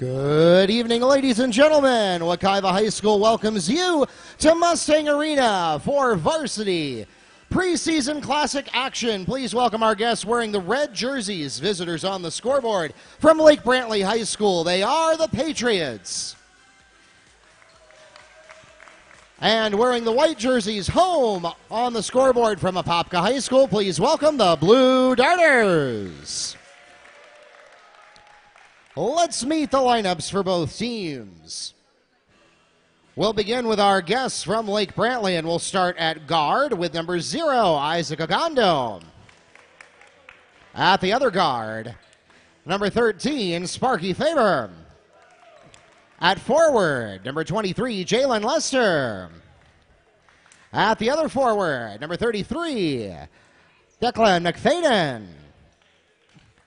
Good evening, ladies and gentlemen. Wekiva High School welcomes you to Mustang Arena for varsity preseason classic action. Please welcome our guests wearing the red jerseys, visitors on the scoreboard from Lake Brantley High School. They are the Patriots. And wearing the white jerseys, home on the scoreboard from Apopka High School, please welcome the Blue Darters. Let's meet the lineups for both teams. We'll begin with our guests from Lake Brantley, and we'll start at guard with number 0, Isaac Ogando. At the other guard, number 13, Sparky Faber. At forward, number 23, Jalen Lester. At the other forward, number 33, Declan McFadden.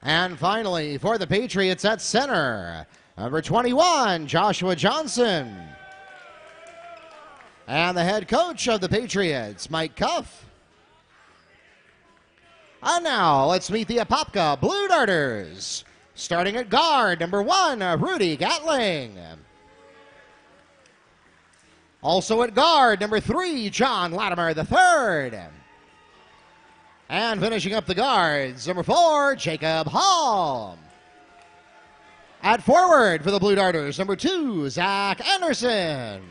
And finally, for the Patriots at center, number 21, Joshua Johnson. And the head coach of the Patriots, Mike Cuff. And now, let's meet the Apopka Blue Darters. Starting at guard, number 1, Rudy Gatling. Also at guard, number 3, John Latimer III. And finishing up the guards, number 4, Jacob Hall. At forward for the Blue Darters, number 2, Zach Anderson.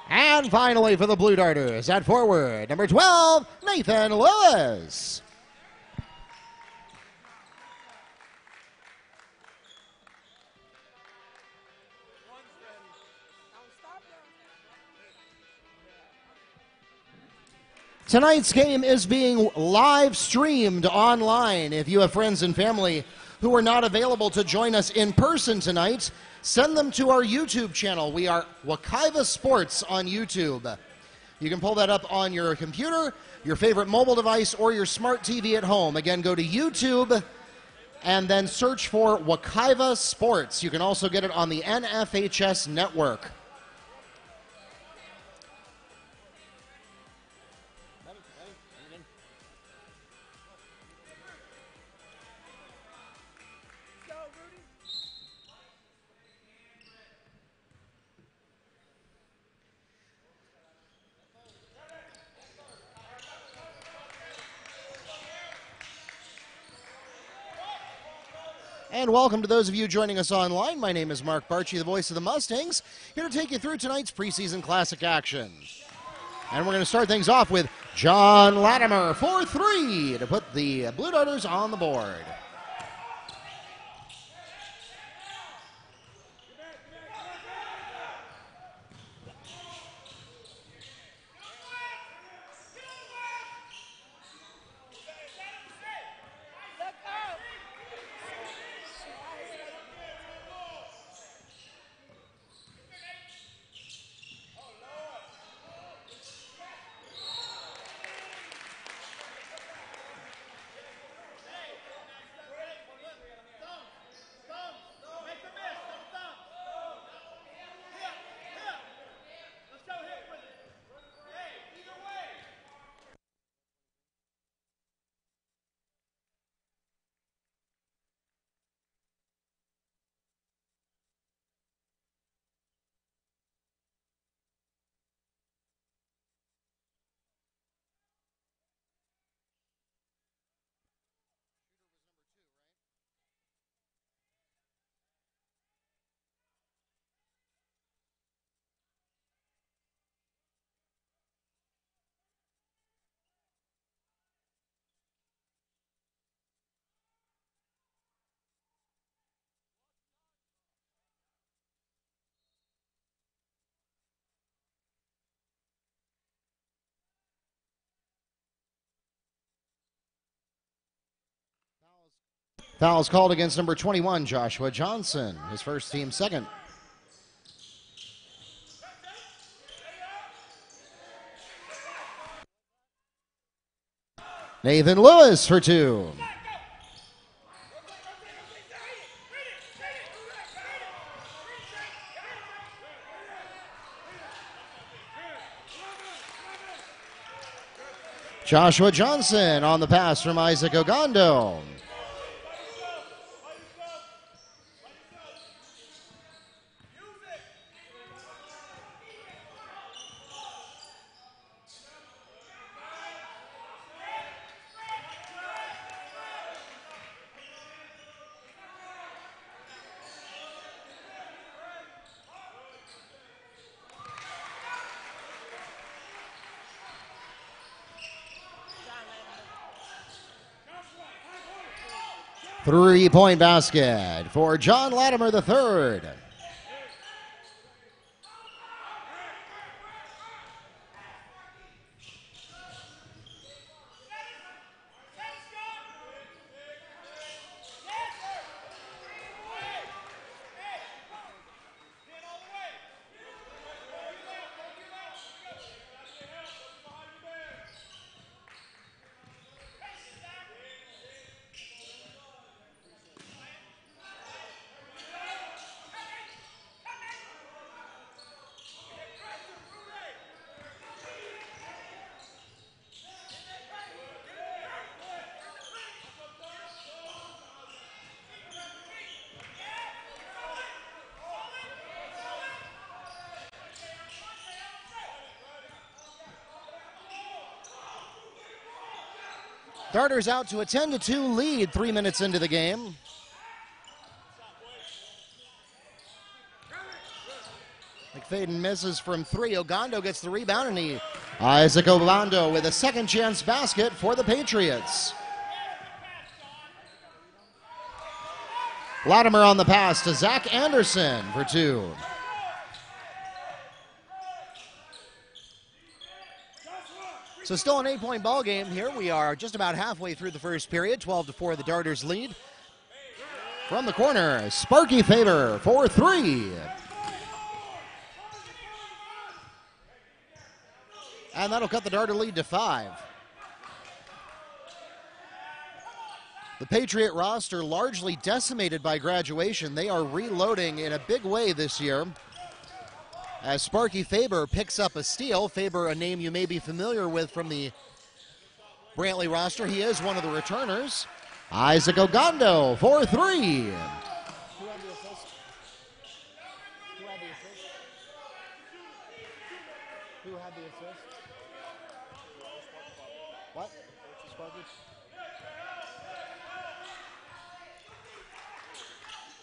And finally for the Blue Darters, at forward, number 12, Nathan Lewis. Tonight's game is being live streamed online. If you have friends and family who are not available to join us in person tonight, send them to our YouTube channel. We are Wekiva Sports on YouTube. You can pull that up on your computer, your favorite mobile device, or your smart TV at home. Again, go to YouTube and then search for Wekiva Sports. You can also get it on the NFHS network. And welcome to those of you joining us online. My name is Mark Barchi, the voice of the Mustangs, here to take you through tonight's preseason classic action. And we're going to start things off with John Latimer for 3 to put the Blue Darters on the board. Foul's called against number 21, Joshua Johnson, his first team second. Nathan Lewis for 2. Joshua Johnson on the pass from Isaac Ogando. Three-point basket for John Latimer III. Darters out to a 10-2 lead 3 minutes into the game. McFadden misses from three. Ogando gets the rebound, and Isaac Ogando with a second chance basket for the Patriots. Latimer on the pass to Zach Anderson for two. So still an 8-point ball game here. We are just about halfway through the first period. 12-4 the Darters lead. From the corner, Sparky Faber for three. And that'll cut the Darter lead to 5. The Patriot roster largely decimated by graduation. They are reloading in a big way this year. As Sparky Faber picks up a steal. Faber, a name you may be familiar with from the Brantley roster. He is one of the returners. Isaac Ogando for three. Who had the assist? Who had the assist? What? Sparky?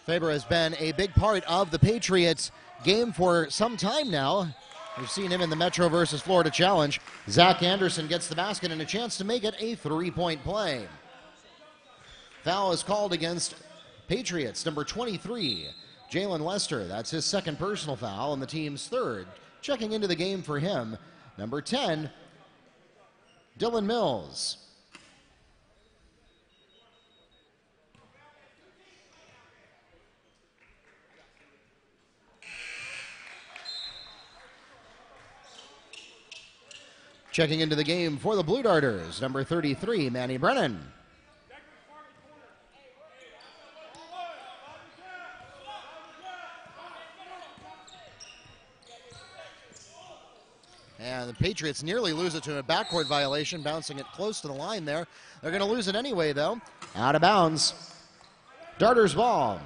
Faber has been a big part of the Patriots game for some time now. We've seen him in the Metro versus Florida Challenge. Zach Anderson gets the basket and a chance to make it a 3-point play. Foul is called against Patriots, number 23, Jalen Lester. That's his second personal foul and the team's third. Checking into the game for him, number 10, Dylan Mills. Checking into the game for the Blue Darters, number 33, Manny Brennan. And the Patriots nearly lose it to a backcourt violation, bouncing it close to the line there. They're going to lose it anyway, though. Out of bounds. Darters ball.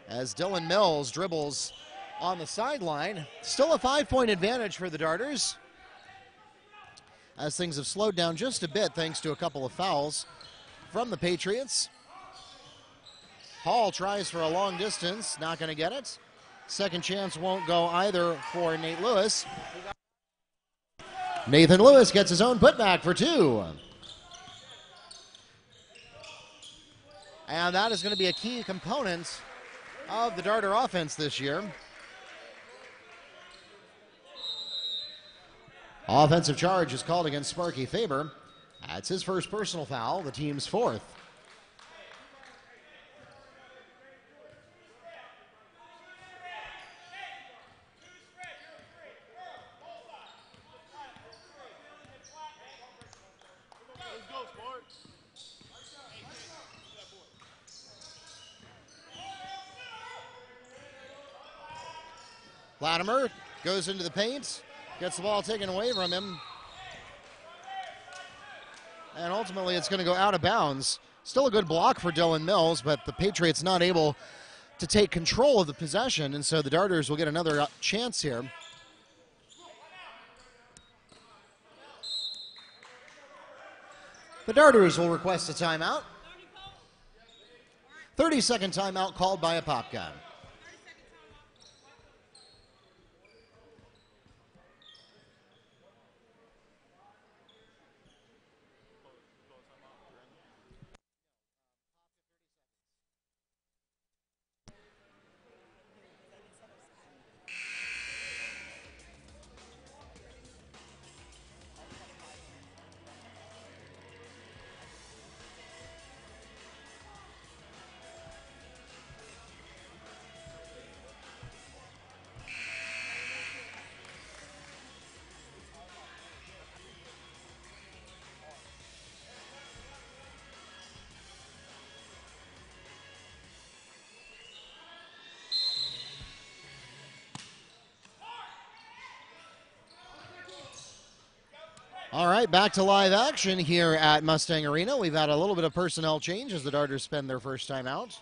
As Dylan Mills dribbles on the sideline. Still a 5-point advantage for the Darters, as things have slowed down just a bit thanks to a couple of fouls from the Patriots. Hall tries for a long distance, not going to get it. Second chance won't go either for Nate Lewis. Nathan Lewis gets his own putback for two. And that is going to be a key component of the Darter offense this year. Offensive charge is called against Sparky Faber. That's his first personal foul, the team's fourth. Latimer goes into the paint. Gets the ball taken away from him. And ultimately it's going to go out of bounds. Still a good block for Dylan Mills, but the Patriots not able to take control of the possession, and so the Darters will get another chance here. The Darters will request a timeout. 30-second timeout called by Apopka. All right, back to live action here at Mustang Arena. We've had a little bit of personnel change as the Darters spend their first time out.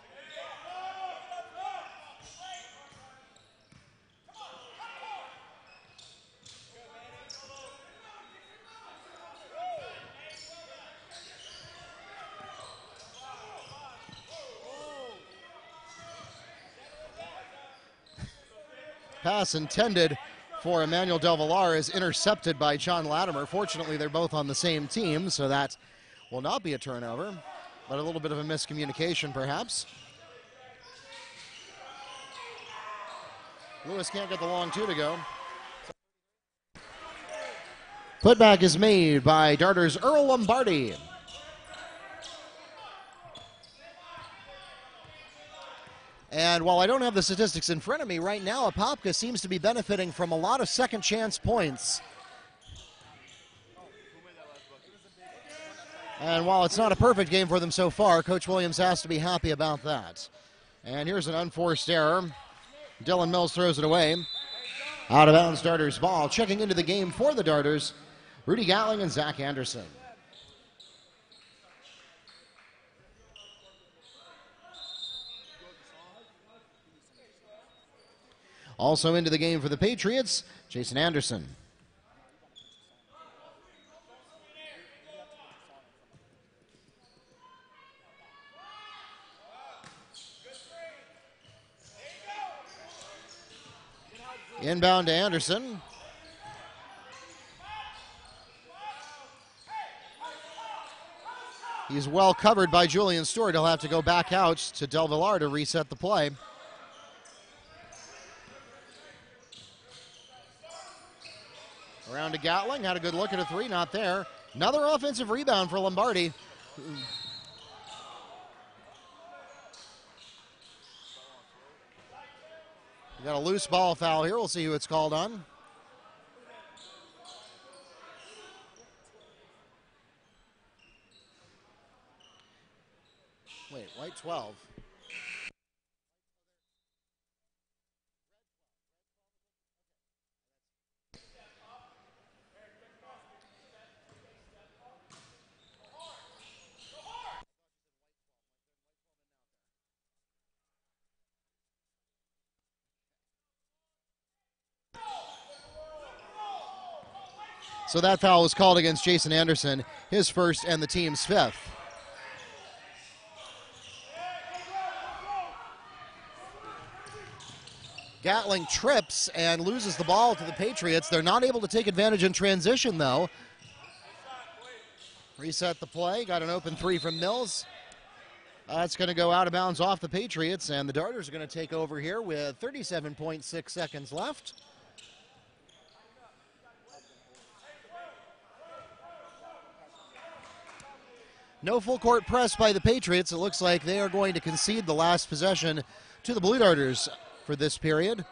Pass intended for Emmanuel Del Villar is intercepted by John Latimer. Fortunately, they're both on the same team, so that will not be a turnover, but a little bit of a miscommunication perhaps. Lewis can't get the long two to go. Putback is made by Darters' Earl Lombardi. And while I don't have the statistics in front of me right now, Apopka seems to be benefiting from a lot of second chance points. And while it's not a perfect game for them so far, Coach Williams has to be happy about that. And here's an unforced error. Dylan Mills throws it away. Out of bounds, Darters ball. Checking into the game for the Darters, Rudy Gatling and Zach Anderson. Also into the game for the Patriots, Jason Anderson. Inbound to Anderson. He's well covered by Julian Stewart. He'll have to go back out to Del Villar to reset the play. Around to Gatling, had a good look at a three, not there. Another offensive rebound for Lombardi. We got a loose ball foul here. We'll see who it's called on. Wait, white 12. So that foul was called against Jason Anderson, his first and the team's fifth. Gatling trips and loses the ball to the Patriots. They're not able to take advantage in transition, though. Reset the play. Got an open three from Mills. That's going to go out of bounds off the Patriots, and the Darters are going to take over here with 37.6 seconds left. No full court press by the Patriots. It looks like they are going to concede the last possession to the Blue Darters for this period.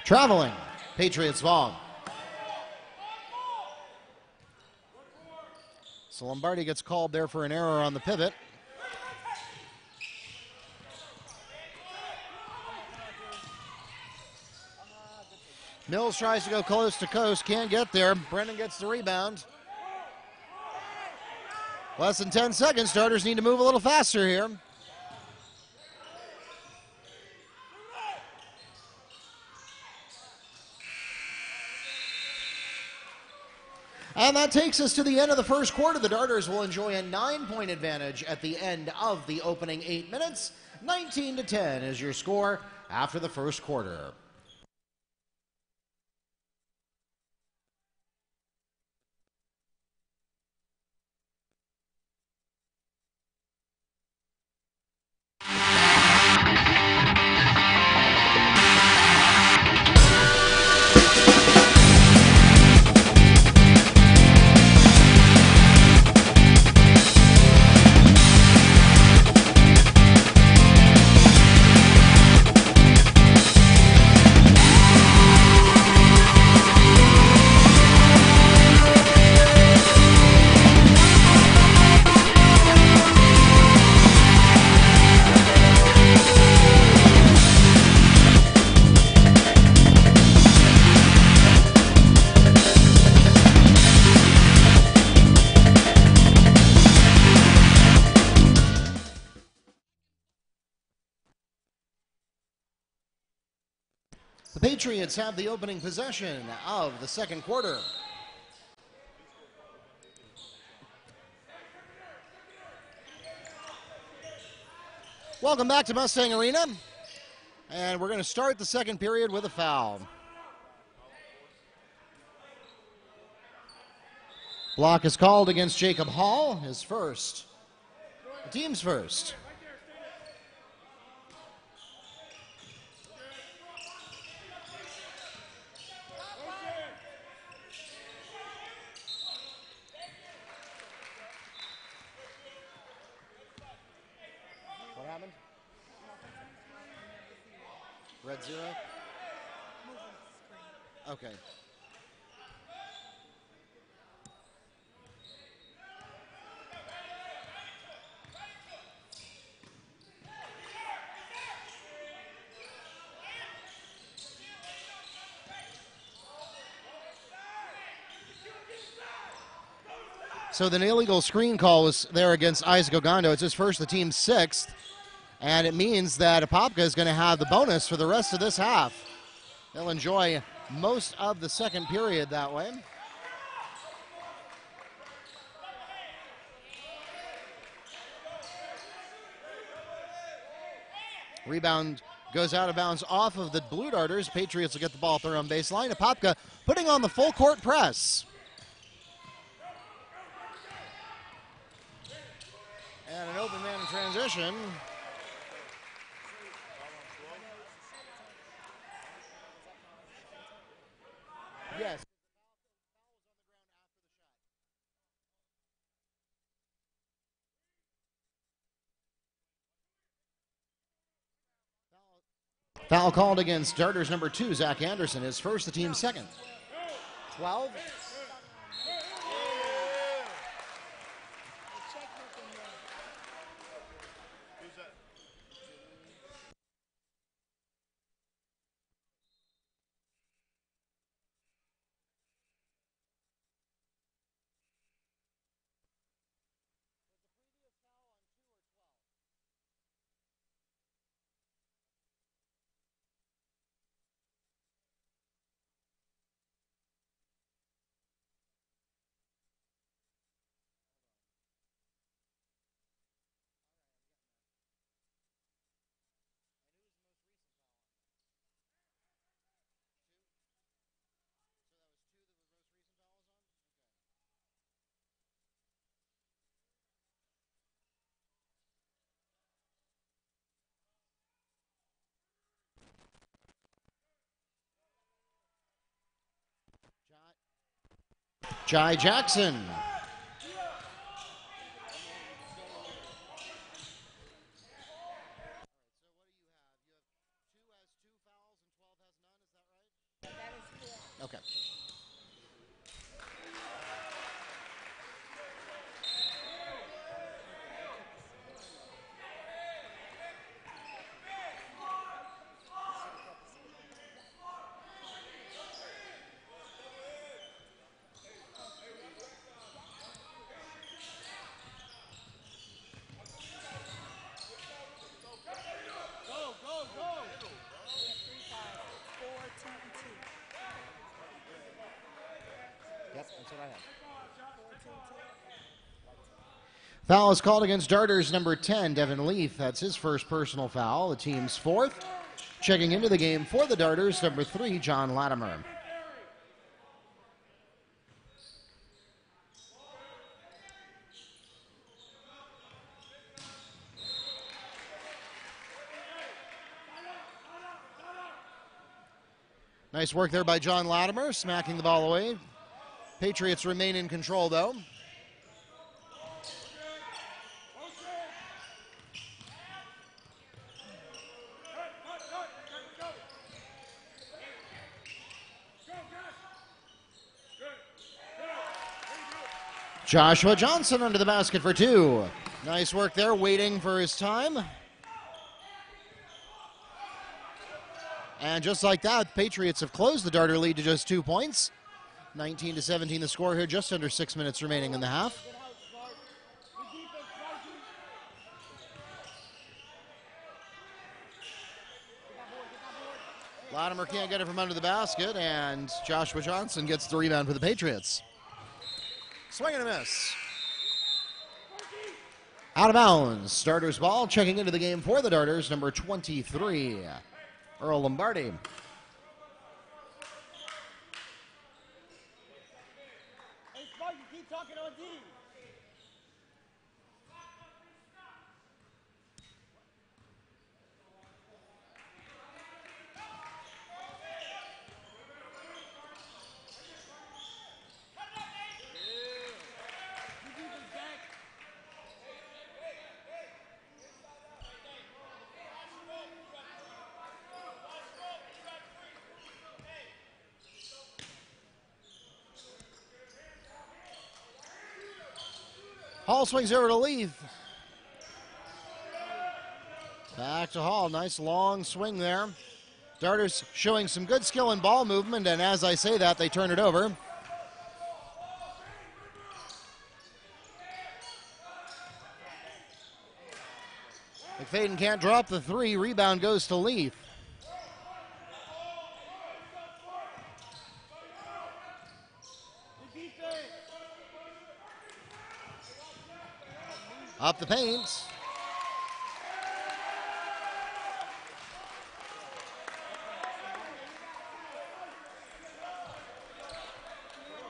Traveling, Patriots ball. So Lombardi gets called there for an error on the pivot. Mills tries to go close to coast, can't get there. Brennan gets the rebound. Less than 10 seconds. Darters need to move a little faster here. And that takes us to the end of the first quarter. The Darters will enjoy a 9-point advantage at the end of the opening 8 minutes. 19-10 is your score after the first quarter. The Patriots have the opening possession of the second quarter. Welcome back to Mustang Arena. And we're going to start the second period with a foul. Block is called against Jacob Hall, his first. The team's first. What happened? Red 0? Okay. So the illegal screen call was there against Isaac Ogando. It's his first, the team's sixth. And it means that Apopka is going to have the bonus for the rest of this half. They'll enjoy most of the second period that way. Rebound goes out of bounds off of the Blue Darters. Patriots will get the ball at their own baseline. Apopka putting on the full court press. And an open man in transition. Yes. Foul called against Darters number 2, Zach Anderson. His first, the team's second. 12. Jai Jackson. Okay. Yep, that's what I have. Foul is called against Darters number 10, Devin Leaf. That's his first personal foul, the team's fourth. Checking into the game for the Darters, number 3, John Latimer. Nice work there by John Latimer, smacking the ball away. Patriots remain in control, though. Joshua Johnson under the basket for 2. Nice work there, waiting for his time. And just like that, the Patriots have closed the Darter lead to just 2 points. 19-17 the score here, just under 6 minutes remaining in the half. Latimer can't get it from under the basket, and Joshua Johnson gets the rebound for the Patriots. Swing and a miss. Out of bounds. Darters ball. Checking into the game for the Darters, number 23, Earl Lombardi. Hey, Sparky, keep talking on D. Hall swings over to Leith. Back to Hall. Nice long swing there. Darters showing some good skill in ball movement, and as I say that, they turn it over. McFadden can't drop the three. Rebound goes to Leith. Up the paint.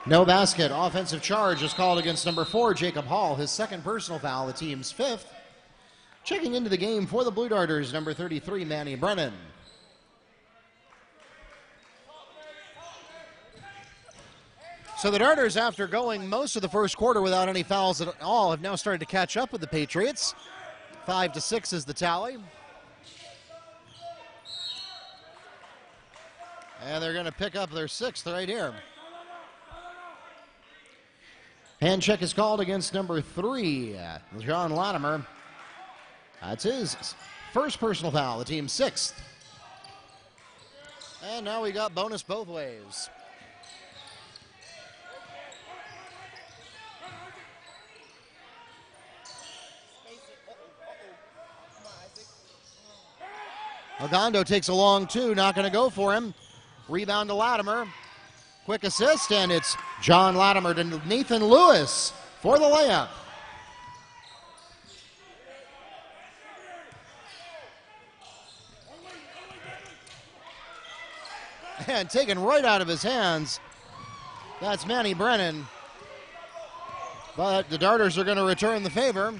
No basket. Offensive charge is called against number 4, Jacob Hall. His second personal foul, the team's 5th. Checking into the game for the Blue Darters, number 33, Manny Brennan. So the Darters, after going most of the first quarter without any fouls at all, have now started to catch up with the Patriots. 5-6 is the tally. And they're going to pick up their 6th right here. Hand check is called against number 3, John Latimer. That's his first personal foul, the team's 6th. And now we got bonus both ways. Ogando takes a long 2, not going to go for him. Rebound to Latimer. Quick assist, and it's John Latimer to Nathan Lewis for the layup. And taken right out of his hands. That's Manny Brennan. But the Darters are going to return the favor.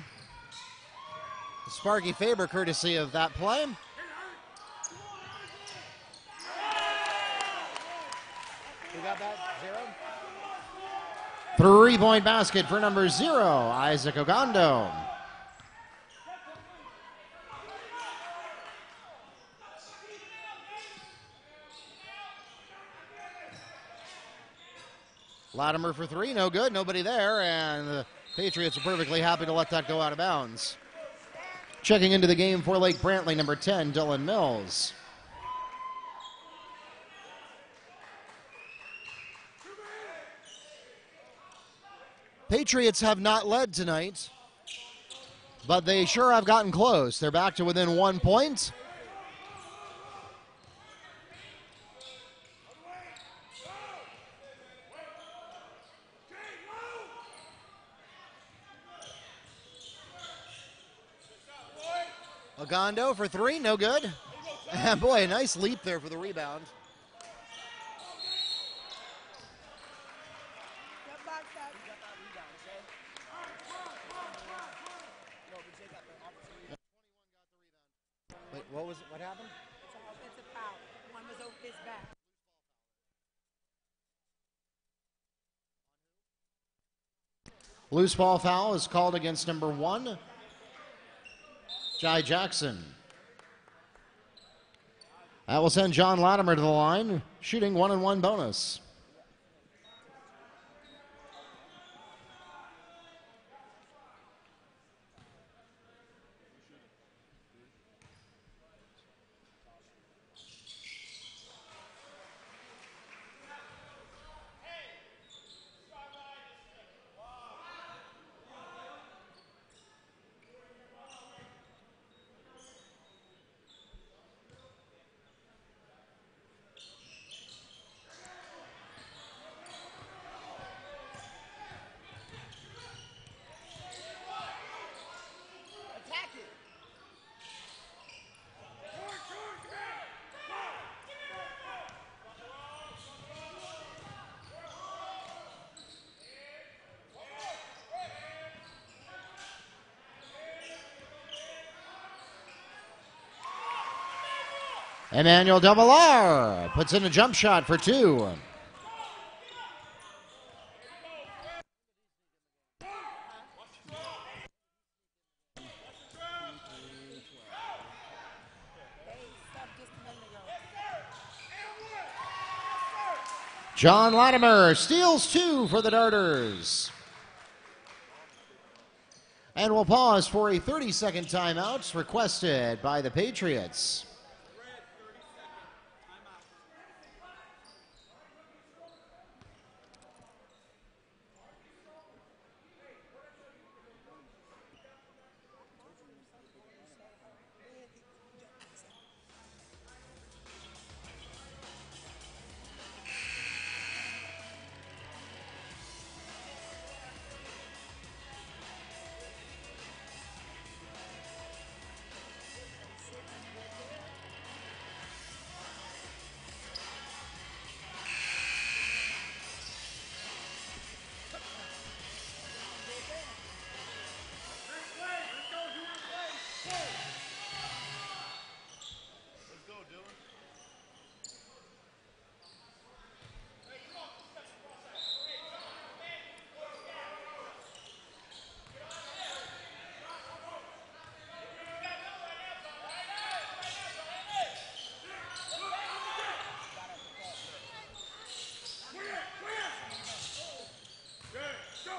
Sparky Faber courtesy of that play. We got that, 0. 3-point basket for number 0, Isaac Ogando. Latimer for 3, no good, nobody there, and the Patriots are perfectly happy to let that go out of bounds. Checking into the game for Lake Brantley, number 10, Dylan Mills. Patriots have not led tonight, but they sure have gotten close. They're back to within 1 point. Ogando for 3, no good. Boy, a nice leap there for the rebound. Wait, what happened? It's a foul. One was over his back. Loose ball foul is called against number 1, Jai Jackson. That will send John Latimer to the line, shooting 1-and-1 bonus. Emmanuel Dovalar puts in a jump shot for 2. John Latimer steals 2 for the Darters. And we'll pause for a 30-second timeout requested by the Patriots.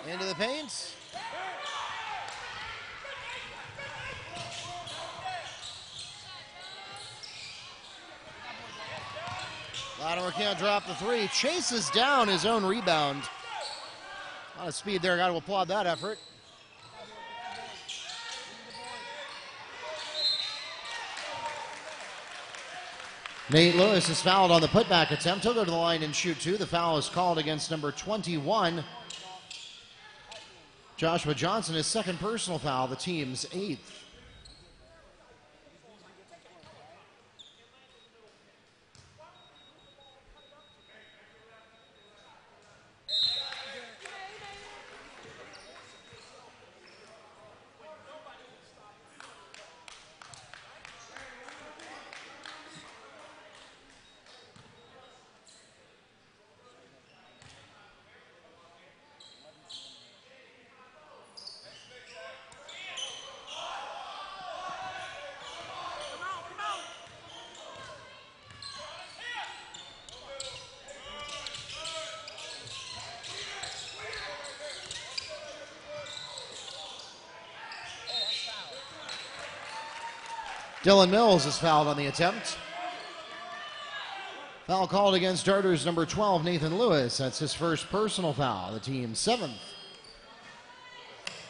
Into the paint. Latimer can't drop the 3. Chases down his own rebound. A lot of speed there. Got to applaud that effort. Nate Lewis is fouled on the putback attempt. He'll go to the line and shoot 2. The foul is called against number 21. Joshua Johnson, his second personal foul, the team's 8th. Dylan Mills is fouled on the attempt. Foul called against Darters number 12, Nathan Lewis. That's his first personal foul, the team's 7th.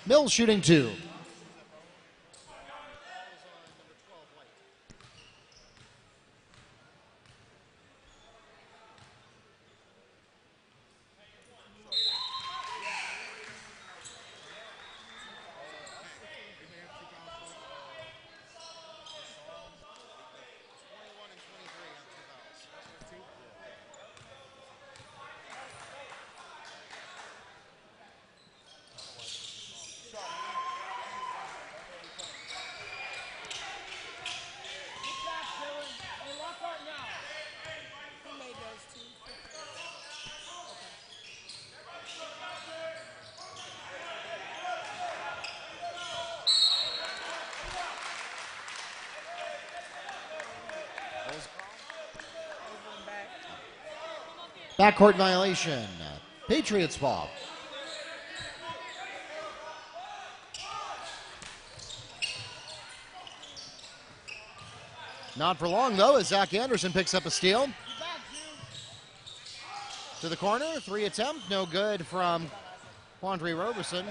Mills shooting 2. Backcourt violation. Patriots ball. Not for long, though, as Zach Anderson picks up a steal. To the corner, 3 attempt, no good from Quandre Roberson.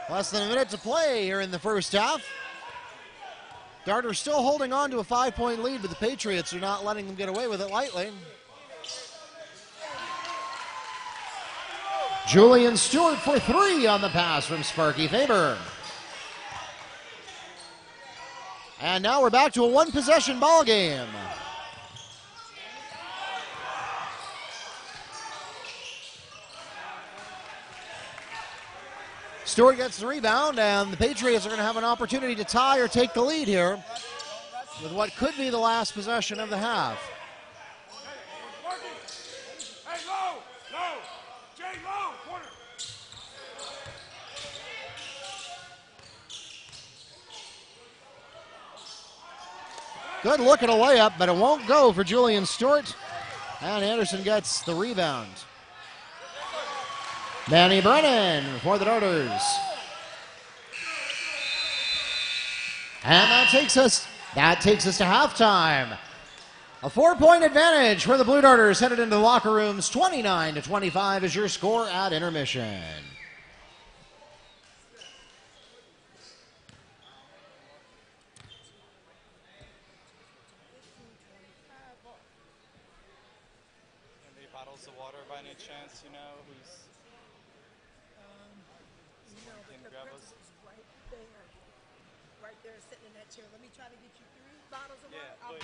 Less than a minute to play here in the first half. Darters still holding on to a 5-point lead, but the Patriots are not letting them get away with it lightly. Julian Stewart for 3 on the pass from Sparky Faber. And now we're back to a 1-possession ball game. Stewart gets the rebound, and the Patriots are going to have an opportunity to tie or take the lead here with what could be the last possession of the half. Good look at a layup, but it won't go for Julian Stewart. And Anderson gets the rebound. Manny Brennan for the Darters. And that takes us to halftime. A 4-point advantage for the Blue Darters headed into the locker rooms. 29-25 is your score at intermission. Bottles of water by any chance, you know, who's can The grab us? principal's right there sitting in that chair. Let me try to get you 3 bottles of Yeah, water.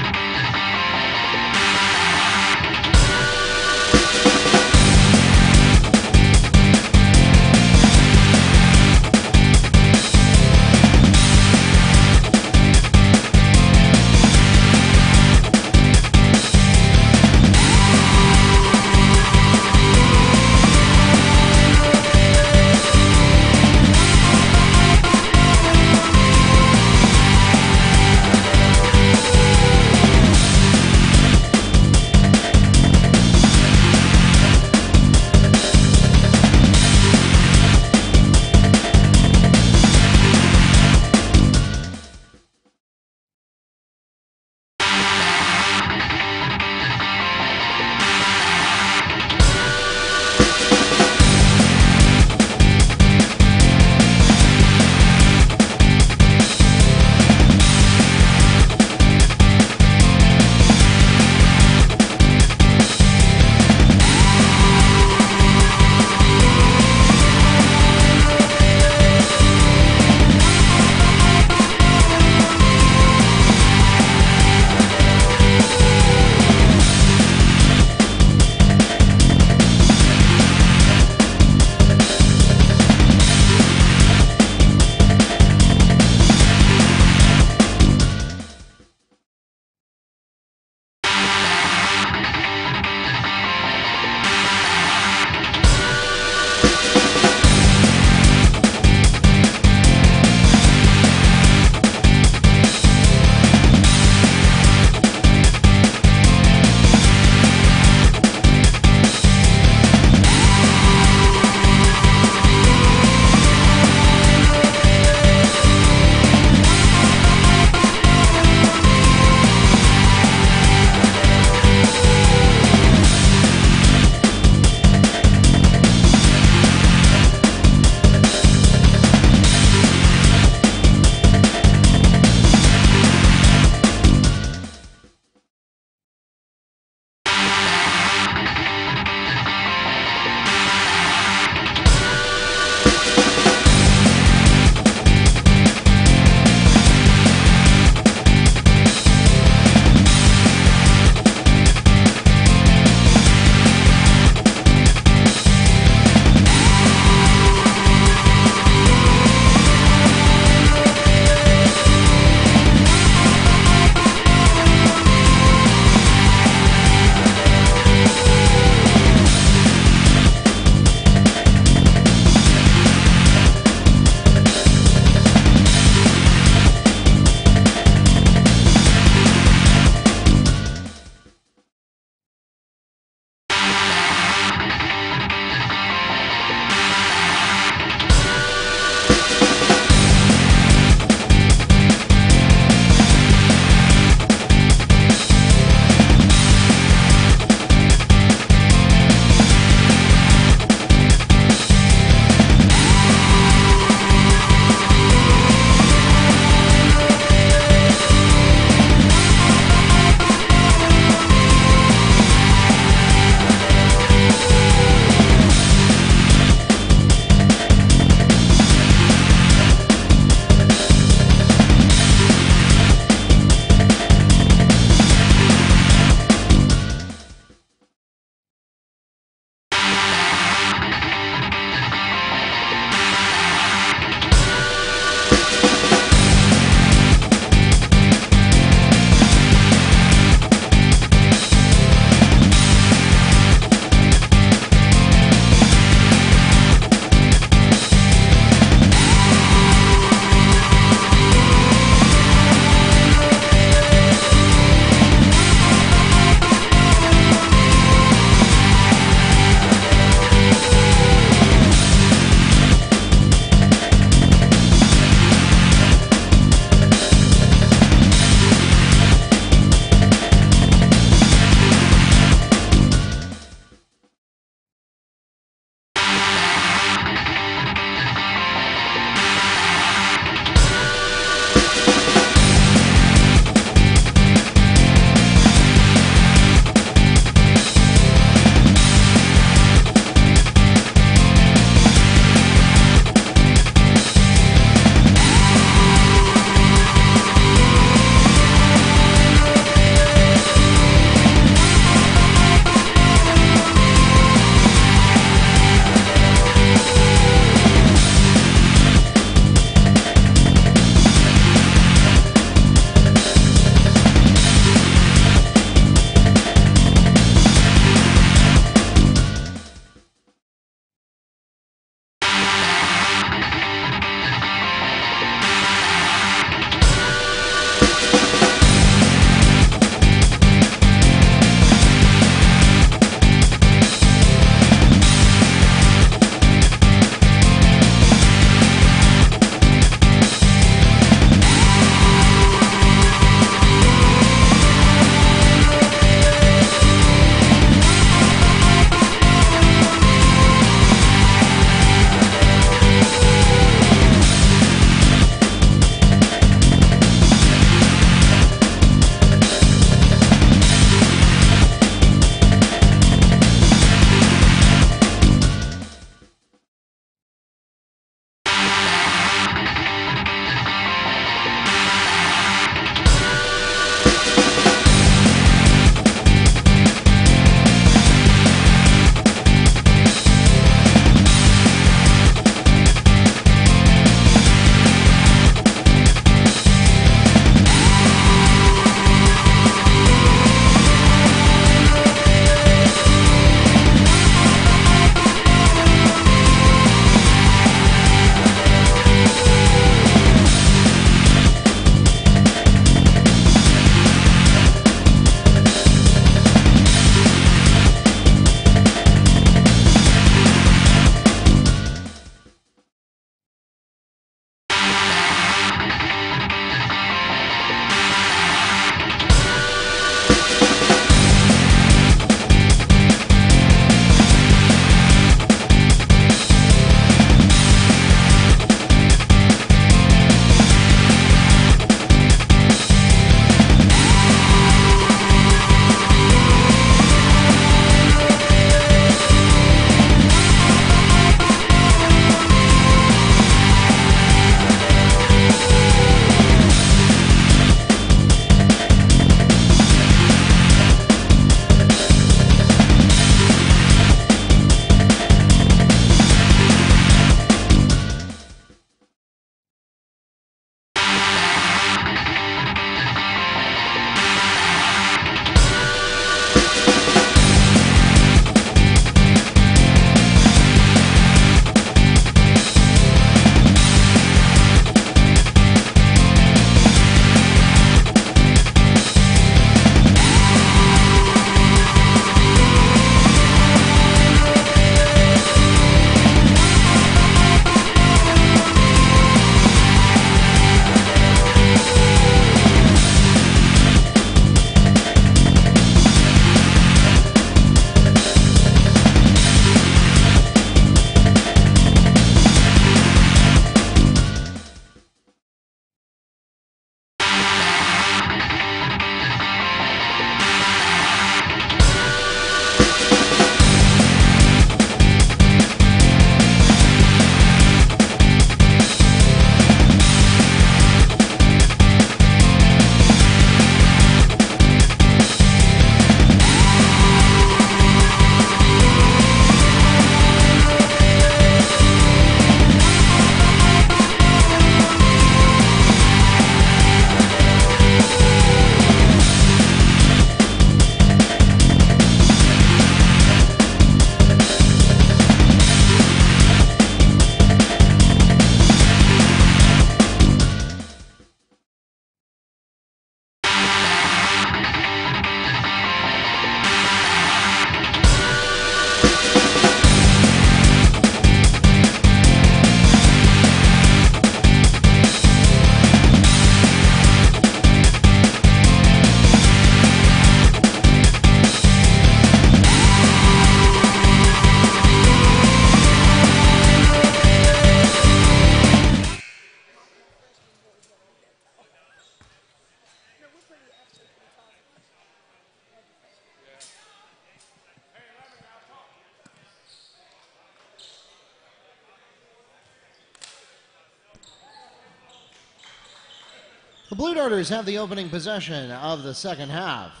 The Blue Darters have the opening possession of the second half.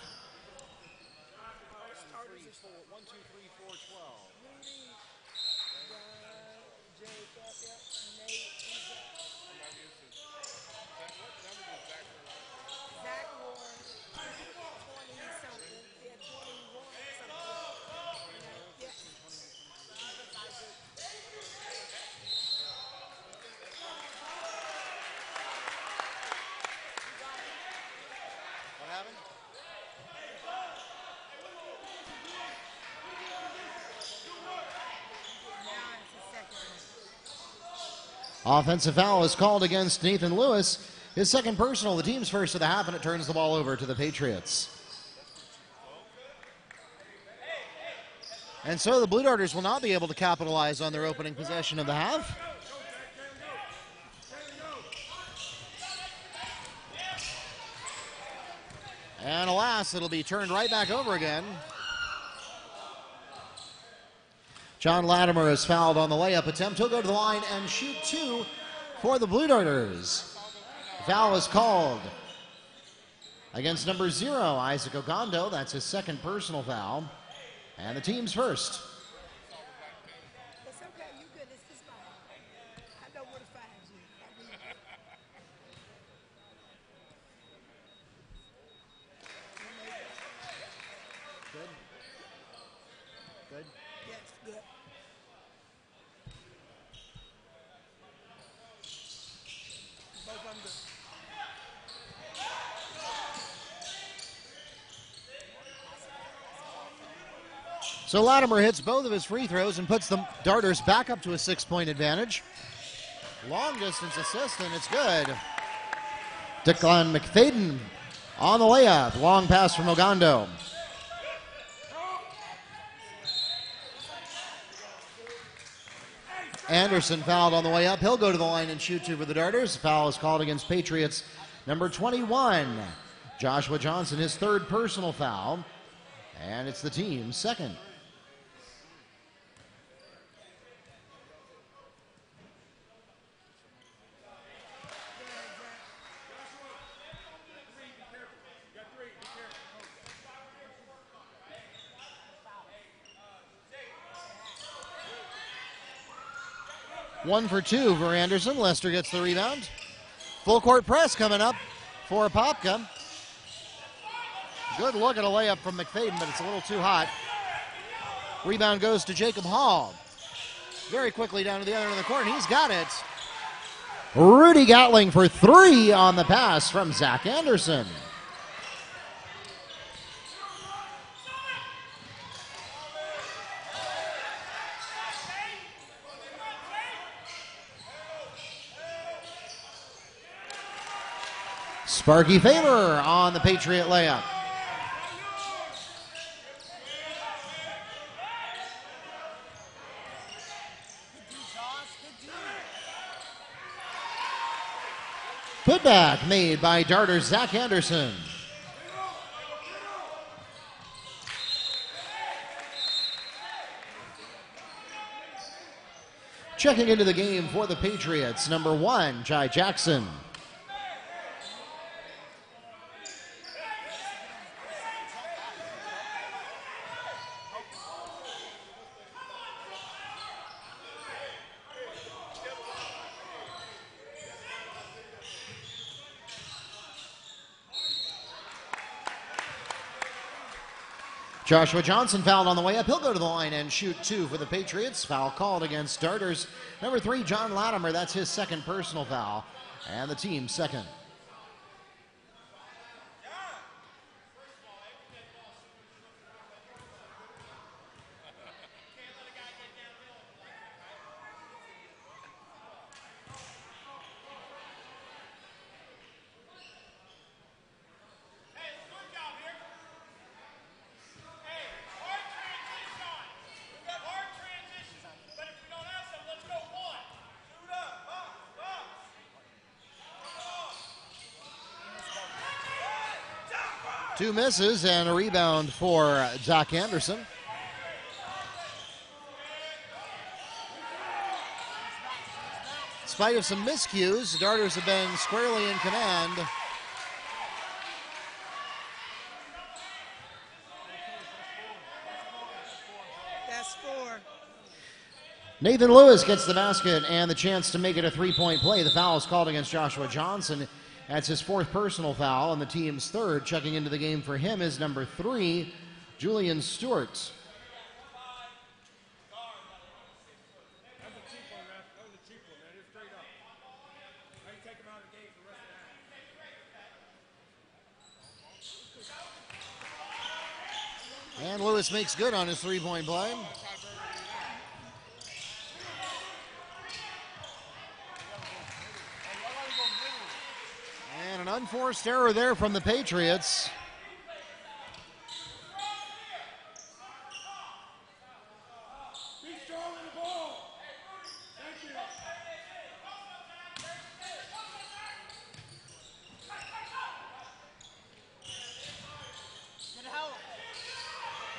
Offensive foul is called against Nathan Lewis. His second personal, the team's first of the half, and it turns the ball over to the Patriots. And so the Blue Darters will not be able to capitalize on their opening possession of the half. And alas, it'll be turned right back over again. John Latimer is fouled on the layup attempt. He'll go to the line and shoot two for the Blue Darters. Foul is called against number 0, Isaac Ogando. That's his second personal foul. And the team's first. It's okay, you good. It's just fine. I know where to find you. Good. Good. Yes, good. Both of them good. So Latimer hits both of his free throws and puts the Darters back up to a 6-point advantage. Long distance assist, and it's good. Declan McFadden on the layup. Long pass from Ogando. Anderson fouled on the way up. He'll go to the line and shoot two for the Darters. Foul is called against Patriots number 21. Joshua Johnson, his third personal foul. And it's the team's second. One for two for Anderson. Lester gets the rebound. Full court press coming up for Apopka. Good look at a layup from McFadden, but it's a little too hot. Rebound goes to Jacob Hall. Very quickly down to the other end of the court, and he's got it. Rudy Gatling for three on the pass from Zach Anderson. Sparky Faber on the Patriot layup. Putback made by Darter Zach Anderson. Checking into the game for the Patriots, number 1, Jai Jackson. Joshua Johnson fouled on the way up. He'll go to the line and shoot two for the Patriots. Foul called against Darters. Number 3, John Latimer. That's his second personal foul. And the team's second. Two misses and a rebound for Zach Anderson. In spite of some miscues, the Darters have been squarely in command 6-4. Nathan Lewis gets the basket and the chance to make it a three-point play. The foul is called against Joshua Johnson. That's his fourth personal foul and the team's third. Checking into the game for him is number 3, Julian Stewart. And Lewis makes good on his three-point play. And an unforced error there from the Patriots.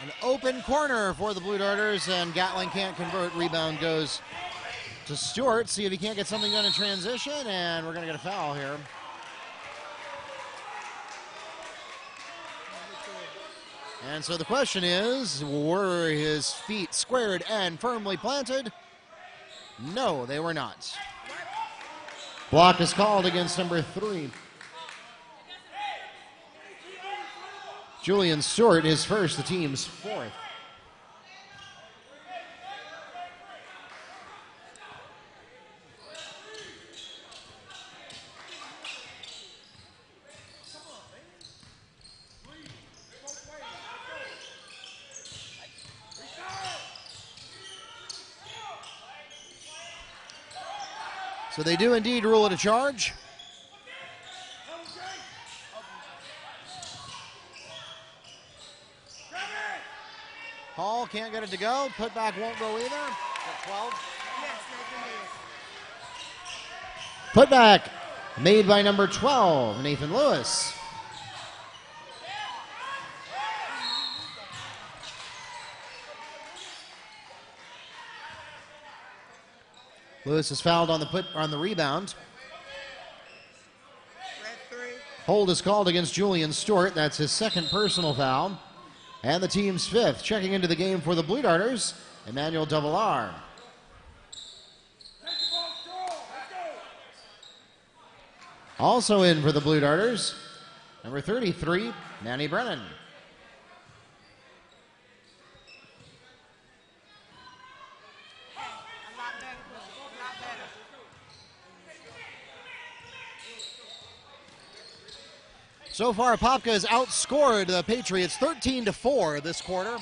An open corner for the Blue Darters, and Gatling can't convert. Rebound goes to Stewart. See if he can't get something done in transition, and we're going to get a foul here. And so the question is, were his feet squared and firmly planted? No, they were not. Block is called against number 3. Julian Stewart is first, the team's fourth. So they do indeed rule it a charge. Hall can't get it to go. Putback won't go either. Got 12. Putback made by number 12, Nathan Lewis. Lewis is fouled on the rebound. Hold is called against Julian Stewart. That's his second personal foul. And the team's fifth. Checking into the game for the Blue Darters, Emmanuel Dovalar. Also in for the Blue Darters, number 33, Manny Brennan. So far, Apopka has outscored the Patriots 13-4 this quarter.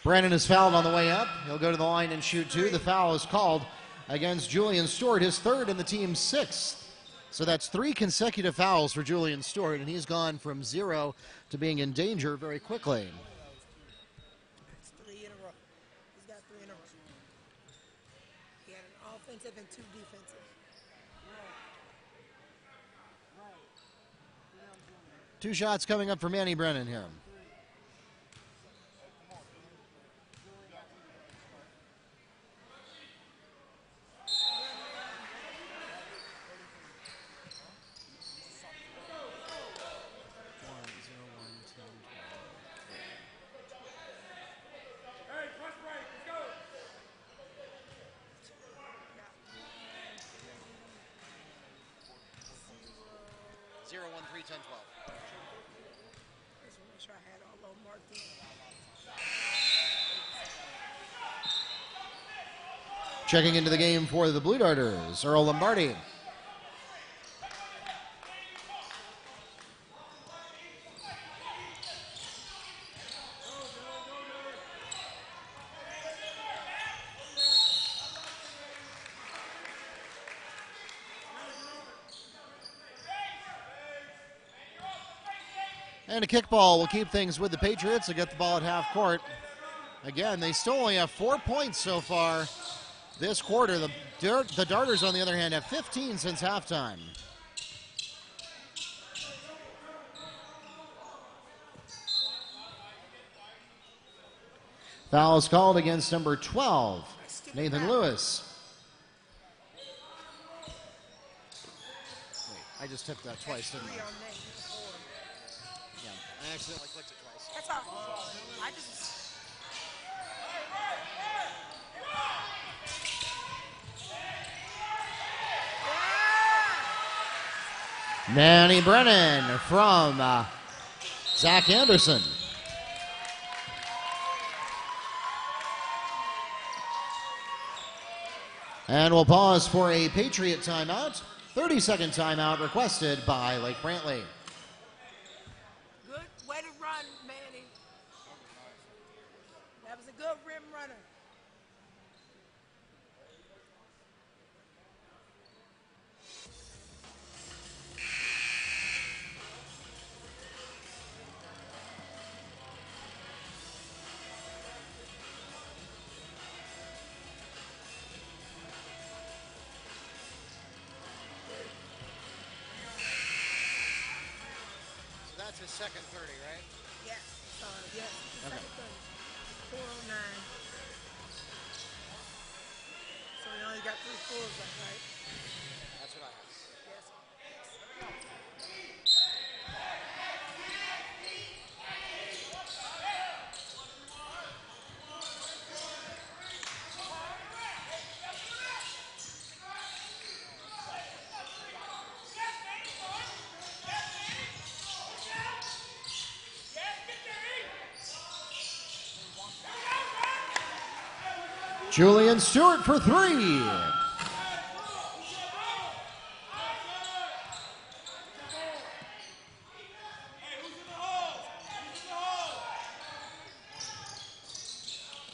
Brandon is fouled on the way up. He'll go to the line and shoot 2. The foul is called against Julian Stewart, his third and the team's 6th. So that's 3 consecutive fouls for Julian Stewart, and he's gone from 0 to being in danger very quickly. It's 3 in a row. He's got 3 in a row. He had an offensive and 2 defensive. 2 shots coming up for Manny Brennan here. Checking into the game for the Blue Darters, Earl Lombardi. And a kickball will keep things with the Patriots. They get the ball at half court. Again, they still only have 4 points so far this quarter. The Darters, on the other hand, have 15 since halftime. Foul is called against number 12, Nathan Lewis. Wait, I just tipped that twice, didn't I? Yeah, I accidentally clicked it twice. That's all. I just. Manny Brennan from Zach Anderson. And we'll pause for a Patriot timeout. 30-second timeout requested by Lake Brantley. Good way to run, Manny. That was a good rim runner. So that's his second 30, right? Yes. Yes. Okay. 409. So we only got 3 fours left, right? That's what I have. Yes. Julian Stewart for 3.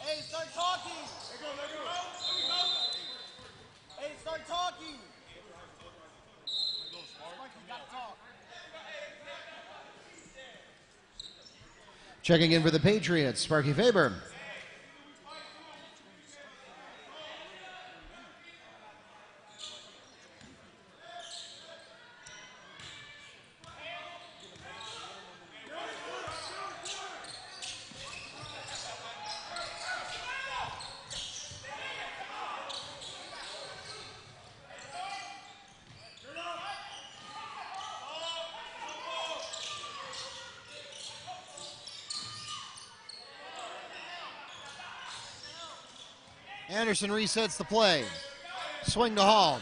Hey, start talking. Hey, start talking. Sparky's got to talk. Checking in for the Patriots, Sparky Faber. Anderson resets the play. Swing to Hall.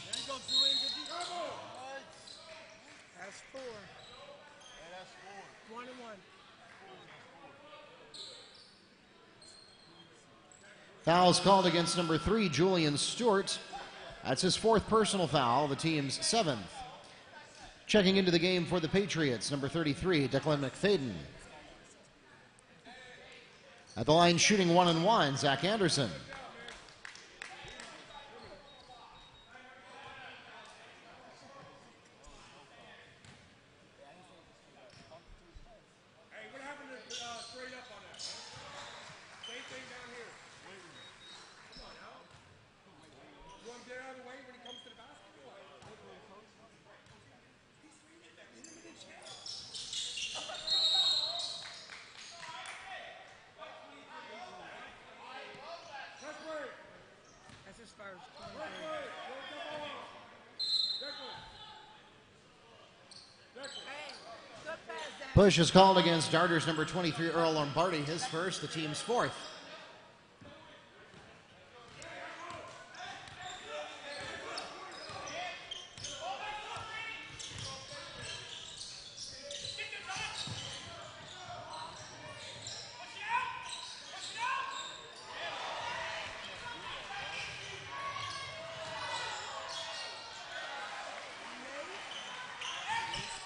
There you go, Julian. Good defense. That's 4. That's 4. 1 and 1. Foul's called against number 3, Julian Stewart. That's his 4th personal foul, the team's 7th. Checking into the game for the Patriots, number 33, Declan McFadden. At the line shooting 1 and 1, Zach Anderson. Hey, what happened to straight up on that? Same thing down here. Come on, Al. You want to get out of the way when he comes to the basketball? Press break. That's his first. Press break. Hey, good pass, Zach. Push is called against Darters number 23, Earl Lombardi, his first, the team's 4th.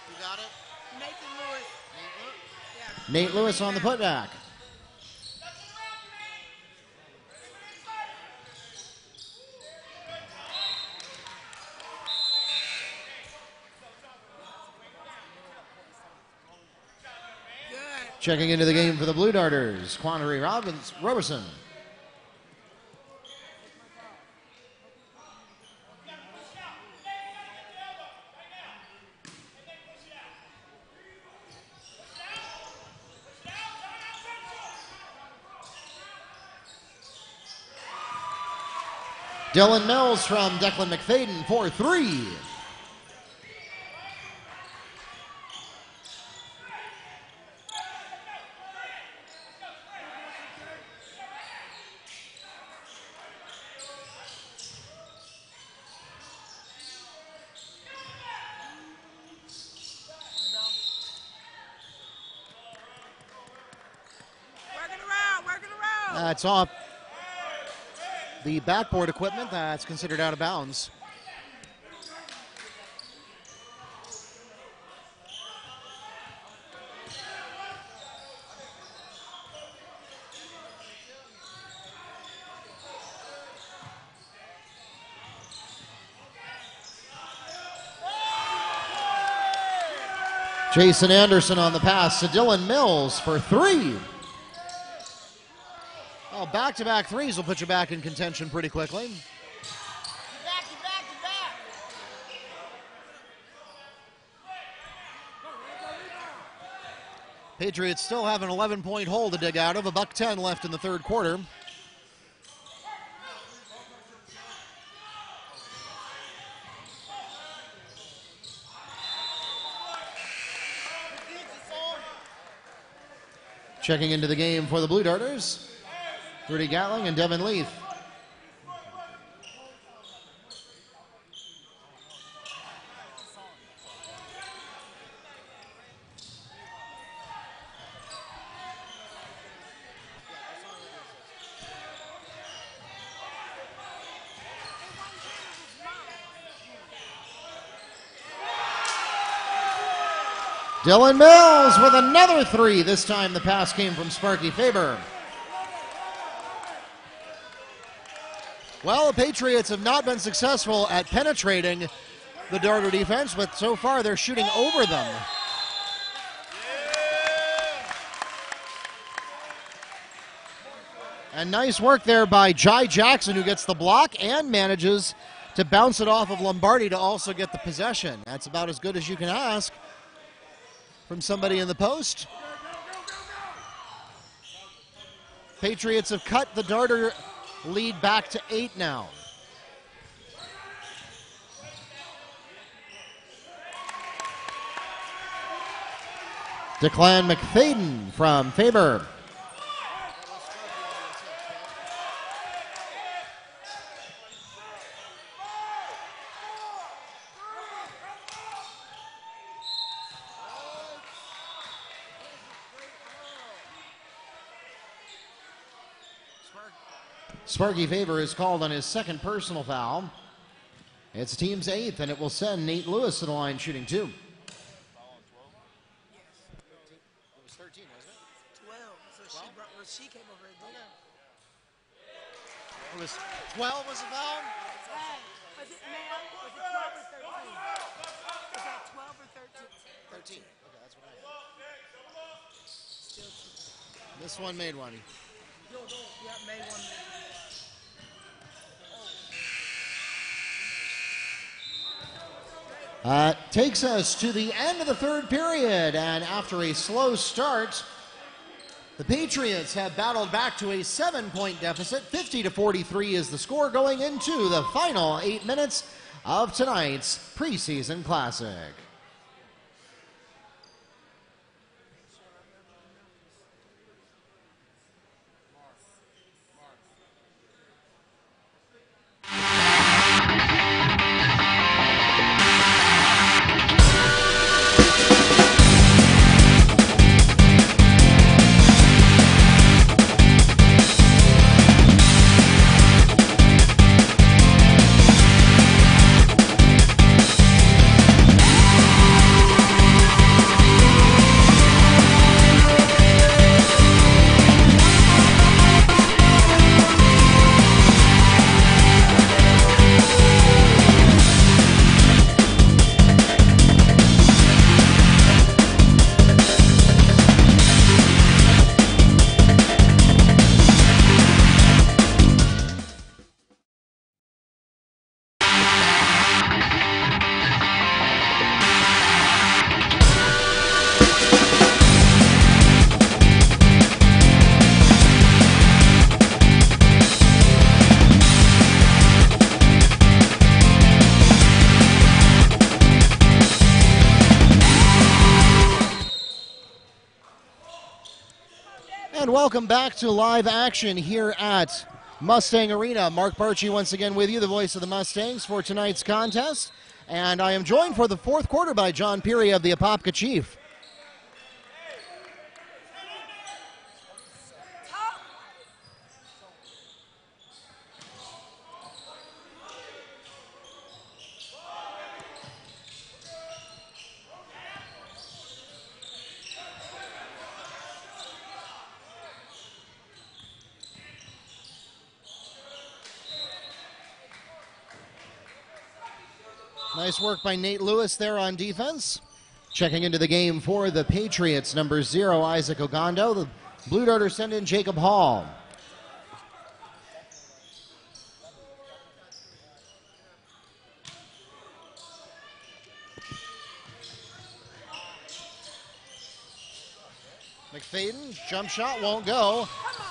You got it? Nathan Lewis. Yeah. Nate Lewis on the putback. Good. Checking into the game for the Blue Darters, Quannery Roberson. Dylan Mills from Declan McFadden for 3. That's off the backboard equipment. That's considered out of bounds. Jason Anderson on the pass to Dylan Mills for 3. Well, back-to-back threes will put you back in contention pretty quickly. Get back, get back, get back. Patriots still have an 11-point hole to dig out of. $1:10 left in the third quarter. Checking into the game for the Blue Darters, Rudy Gatling and Devin Leith. Dylan Mills with another 3. This time the pass came from Sparky Faber. Well, the Patriots have not been successful at penetrating the Darter defense, but so far they're shooting over them. And nice work there by Jai Jackson, who gets the block and manages to bounce it off of Lombardi to also get the possession. That's about as good as you can ask from somebody in the post. Patriots have cut the Darter lead back to 8 now. Declan McFadden from Faber. Sparky Faber is called on his second personal foul. It's team's 8th, and it will send Nate Lewis to the line shooting 2. It was 13, wasn't it? 12. So she came over and did it. It was 12 was a foul? Was it 12 or 13? Was that 12 or 13? 13. Okay, that's what I had. Still 2. This one made one. Yeah, made one. Takes us to the end of the third period, and after a slow start, the Patriots have battled back to a 7-point deficit. 50-43 is the score going into the final 8 minutes of tonight's preseason classic. And welcome back to live action here at Mustang Arena. Mark Barchi once again with you, the voice of the Mustangs for tonight's contest. And I am joined for the fourth quarter by John Peary of the Apopka Chief. Nice work by Nate Lewis there on defense. Checking into the game for the Patriots, number 0, Isaac Ogando. The Blue Darters send in Jacob Hall. McFadden, jump shot won't go.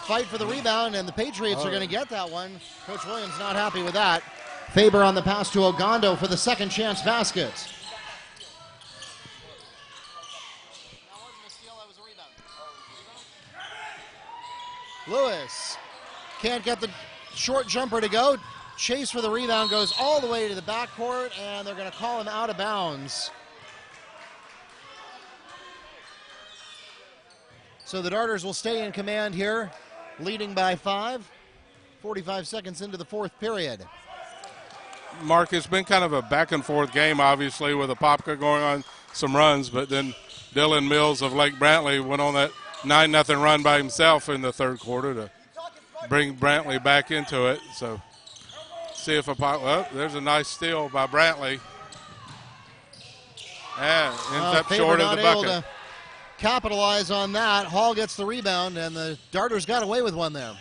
Fight for the rebound, and the Patriots are going to get that one. Coach Williams not happy with that. Faber on the pass to Ogando for the second chance basket. Lewis can't get the short jumper to go. Chase for the rebound goes all the way to the backcourt, and they're going to call him out of bounds. So the Darters will stay in command here, leading by 5. 45 seconds into the fourth period. Mark, it's been kind of a back-and-forth game, obviously, with Apopka going on some runs, but then Dylan Mills of Lake Brantley went on that 9-0 run by himself in the third quarter to bring Brantley back into it. So see if Apopka, well, there's a nice steal by Brantley. And ends up short of the bucket. Able to capitalize on that. Hall gets the rebound, and the Darters got away with one there.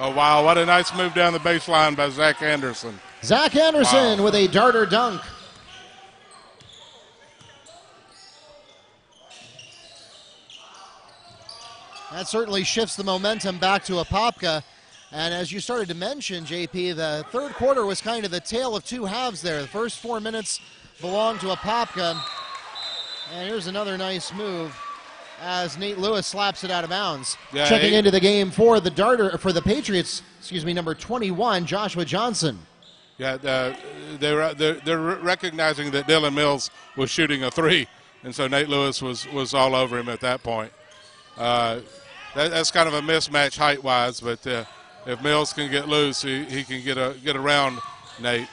Oh, wow, what a nice move down the baseline by Zach Anderson. Zach Anderson with a Darter dunk. That certainly shifts the momentum back to Apopka. And as you started to mention, JP, the third quarter was kind of the tale of two halves there. The first 4 minutes belonged to Apopka. And here's another nice move as Nate Lewis slaps it out of bounds. Yeah, Checking into the game for the Patriots, number 21, Joshua Johnson. Yeah, they're recognizing that Dylan Mills was shooting a three, and so Nate Lewis was all over him at that point. That's kind of a mismatch height-wise, but if Mills can get loose, he can get around Nate.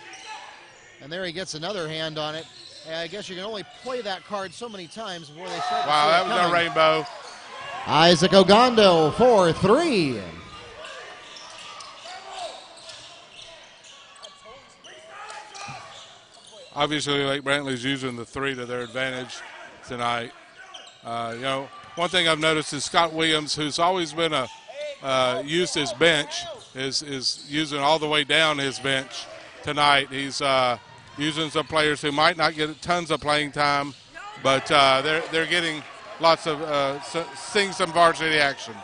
And there he gets another hand on it. I guess you can only play that card so many times before they start. Wow, that was a rainbow. Isaac Ogando for 3. Obviously, Lake Brantley's using the 3 to their advantage tonight. One thing I've noticed is Scott Williams, who's always been used his bench, is using all the way down his bench tonight. He's using some players who might not get tons of playing time, but they're getting lots of seeing some varsity action.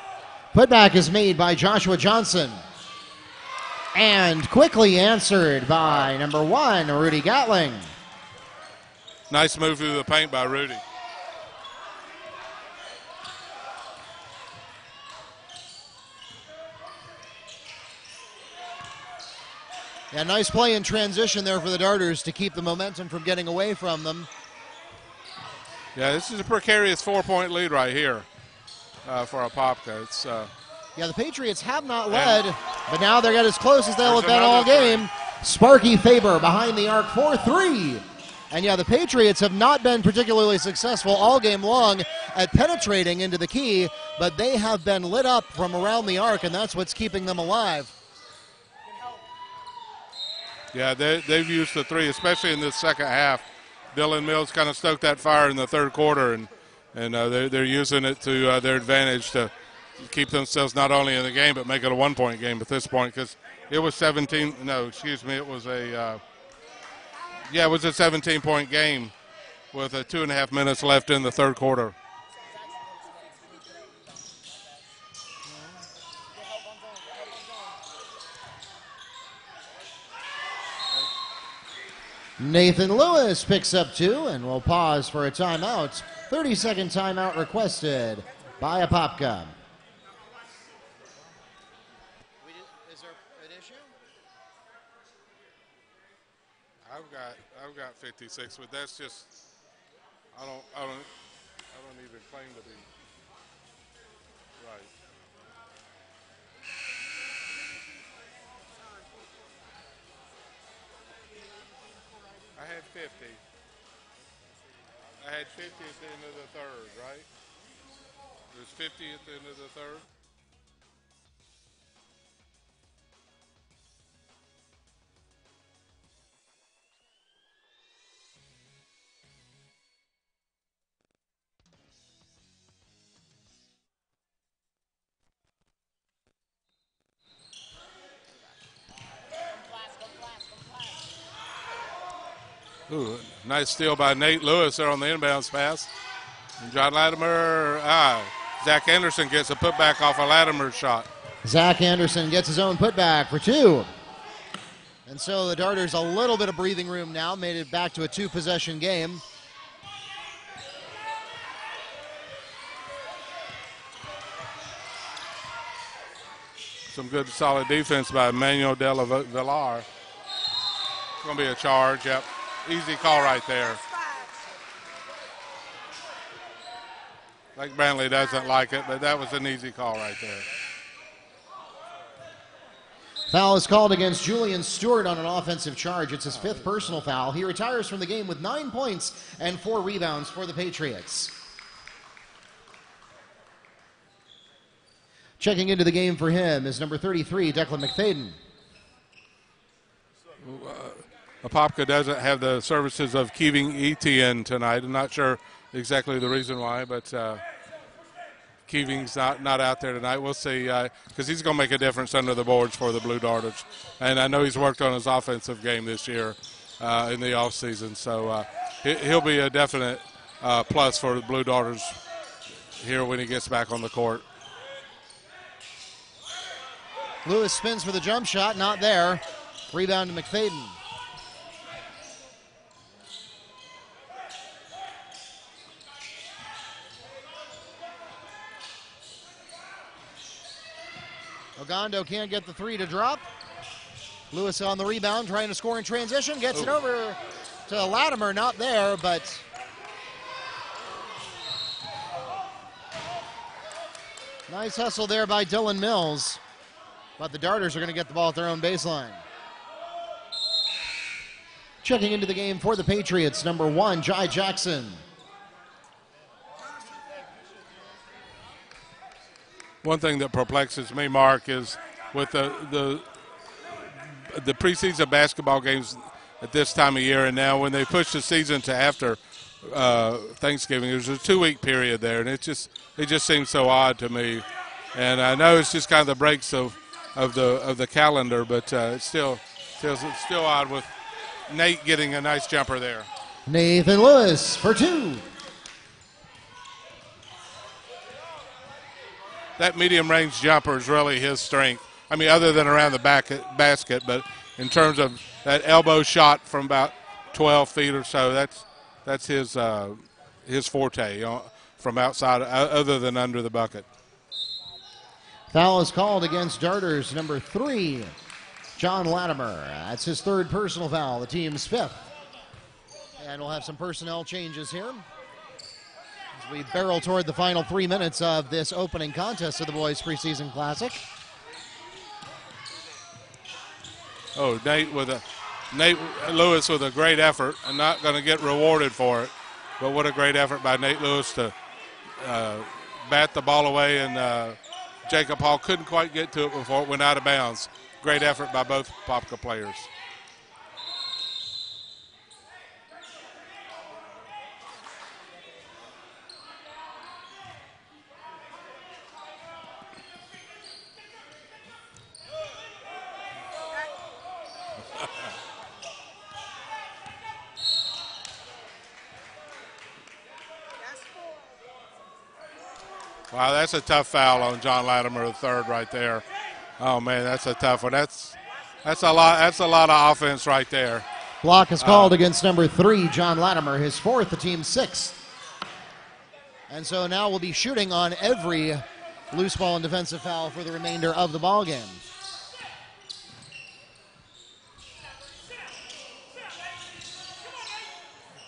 Putback is made by Joshua Johnson, and quickly answered by number 1, Rudy Gatling. Nice move through the paint by Rudy. Yeah, nice play in transition there for the Darters to keep the momentum from getting away from them. Yeah, this is a precarious 4-point lead right here for Apopka. It's yeah, the Patriots have not led, but now they're as close as they'll have been all another game. Sparky Faber behind the arc for 3. And yeah, the Patriots have not been particularly successful all game long at penetrating into the key, but they have been lit up from around the arc, and that's what's keeping them alive. Yeah, they've used the 3, especially in this second half. Dylan Mills kind of stoked that fire in the third quarter, and they're using it to their advantage to keep themselves not only in the game but make it a 1-point game at this point, because it was 17. No, excuse me, it was a 17-point game with 2.5 minutes left in the third quarter. Nathan Lewis picks up 2, and we'll pause for a timeout. 30-second timeout requested by Apopka. Is there an issue? I've got 56, but that's just I don't even claim to be right. I had 50. I had 50 at the end of the third, right? There's 50 at the end of the third. Ooh, nice steal by Nate Lewis there on the inbounds pass. And John Latimer, Zach Anderson gets a putback off a Latimer shot. Zach Anderson gets his own putback for 2. And so the Darters a little bit of breathing room now, made it back to a 2-possession game. Some good solid defense by Emmanuel Della Villar. It's going to be a charge, yep. Easy call right there. Like Brantley doesn't like it, but that was an easy call right there. Foul is called against Julian Stewart on an offensive charge. It's his 5th personal foul. He retires from the game with 9 points and 4 rebounds for the Patriots. Checking into the game for him is number 33, Declan McFadden. Apopka doesn't have the services of Keeving Etienne tonight. I'm not sure exactly the reason why, but Keeving's not out there tonight. We'll see, because he's going to make a difference under the boards for the Blue Darters. And I know he's worked on his offensive game this year in the offseason. So he'll be a definite plus for the Blue Darters here when he gets back on the court. Lewis spins for the jump shot, not there. Rebound to McFadden. Ogando can't get the 3 to drop. Lewis on the rebound, trying to score in transition. Gets it over to Latimer, not there, but nice hustle there by Dylan Mills. But the Darters are going to get the ball at their own baseline. Checking into the game for the Patriots, number 1, Jai Jackson. One thing that perplexes me, Mark, is with the preseason basketball games at this time of year, and now when they push the season to after Thanksgiving, there's a 2-week period there, and it just seems so odd to me. And I know it's just kind of the breaks of the calendar, but it's still odd with Nate getting a nice jumper there. Nathan Lewis for 2. That medium-range jumper is really his strength. I mean, other than around the basket, but in terms of that elbow shot from about 12 feet or so, that's his forte from outside, other than under the bucket. Foul is called against Darters, number 3, John Latimer. That's his 3rd personal foul, the team's 5th. And we'll have some personnel changes here as we barrel toward the final 3 minutes of this opening contest of the Boys Preseason Classic. Oh, Nate Lewis with a great effort. I'm not going to get rewarded for it, but what a great effort by Nate Lewis to bat the ball away, and Jacob Hall couldn't quite get to it before it went out of bounds. Great effort by both Apopka players. Wow, that's a tough foul on John Latimer, the 3rd right there. Oh man, that's a tough one. That's a lot of offense right there. Block is called against number 3, John Latimer, his 4th, the team's 6th. And so now we'll be shooting on every loose ball and defensive foul for the remainder of the ball game.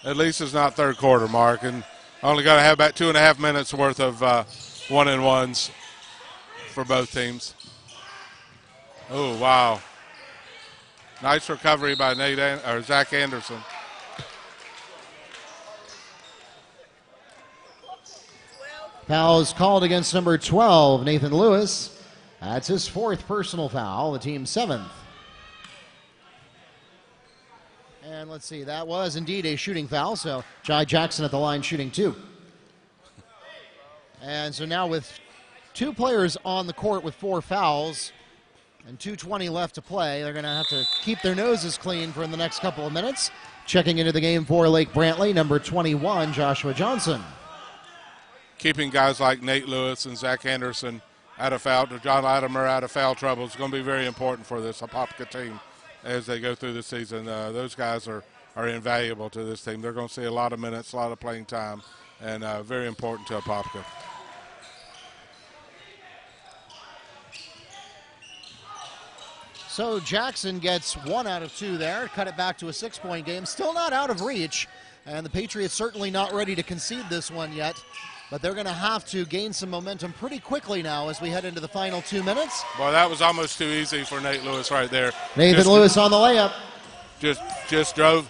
At least it's not third quarter, Mark, and only got to have about 2.5 minutes worth of 1-and-1s for both teams. Oh, wow. Nice recovery by Zach Anderson. Foul is called against number 12, Nathan Lewis. That's his 4th personal foul, the team's 7th. And let's see, that was indeed a shooting foul, so Jai Jackson at the line shooting 2. And so now with 2 players on the court with 4 fouls and 2:20 left to play, they're going to have to keep their noses clean for the next couple of minutes. Checking into the game for Lake Brantley, number 21, Joshua Johnson. Keeping guys like Nate Lewis and Zach Anderson out of foul, John Latimer out of foul trouble is going to be very important for this Apopka team as they go through the season. Those guys are invaluable to this team. They're going to see a lot of minutes, a lot of playing time, and very important to Apopka. So Jackson gets 1 out of 2 there, cut it back to a 6-point game. Still not out of reach, and the Patriots certainly not ready to concede this one yet. But they're going to have to gain some momentum pretty quickly now as we head into the final 2 minutes. Boy, that was almost too easy for Nate Lewis right there. Nathan Lewis on the layup. Just drove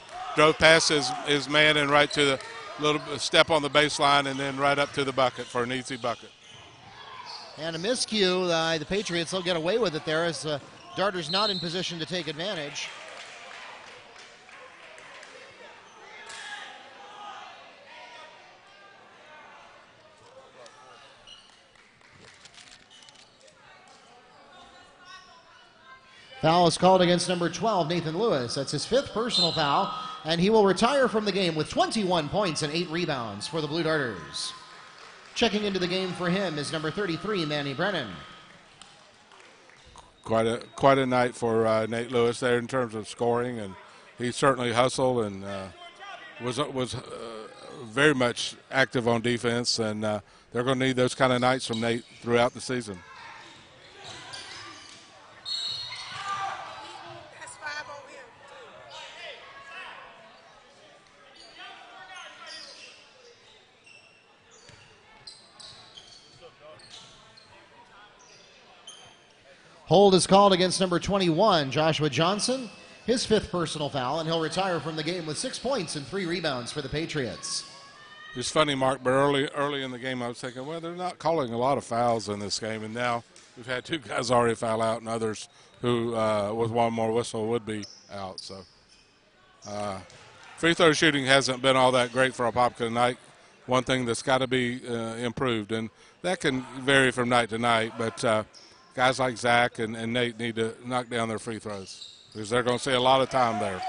past his man and right to the little step on the baseline and then right up to the bucket for an easy bucket. And a miscue. The Patriots will get away with it there as Darters not in position to take advantage. Foul is called against number 12, Nathan Lewis. That's his 5th personal foul, and he will retire from the game with 21 points and 8 rebounds for the Blue Darters. Checking into the game for him is number 33, Manny Brennan. Quite a night for Nate Lewis there in terms of scoring, and he certainly hustled and was very much active on defense, and they're going to need those kind of nights from Nate throughout the season. That's 5 on him, too. Hold is called against number 21, Joshua Johnson. His 5th personal foul, and he'll retire from the game with 6 points and 3 rebounds for the Patriots. It's funny, Mark, but early in the game I was thinking, well, they're not calling a lot of fouls in this game, and now we've had 2 guys already foul out and others who, with one more whistle, would be out. So free throw shooting hasn't been all that great for Apopka tonight. One thing that's got to be improved, and that can vary from night to night, but guys like Zach and Nate need to knock down their free throws because they're going to see a lot of time there.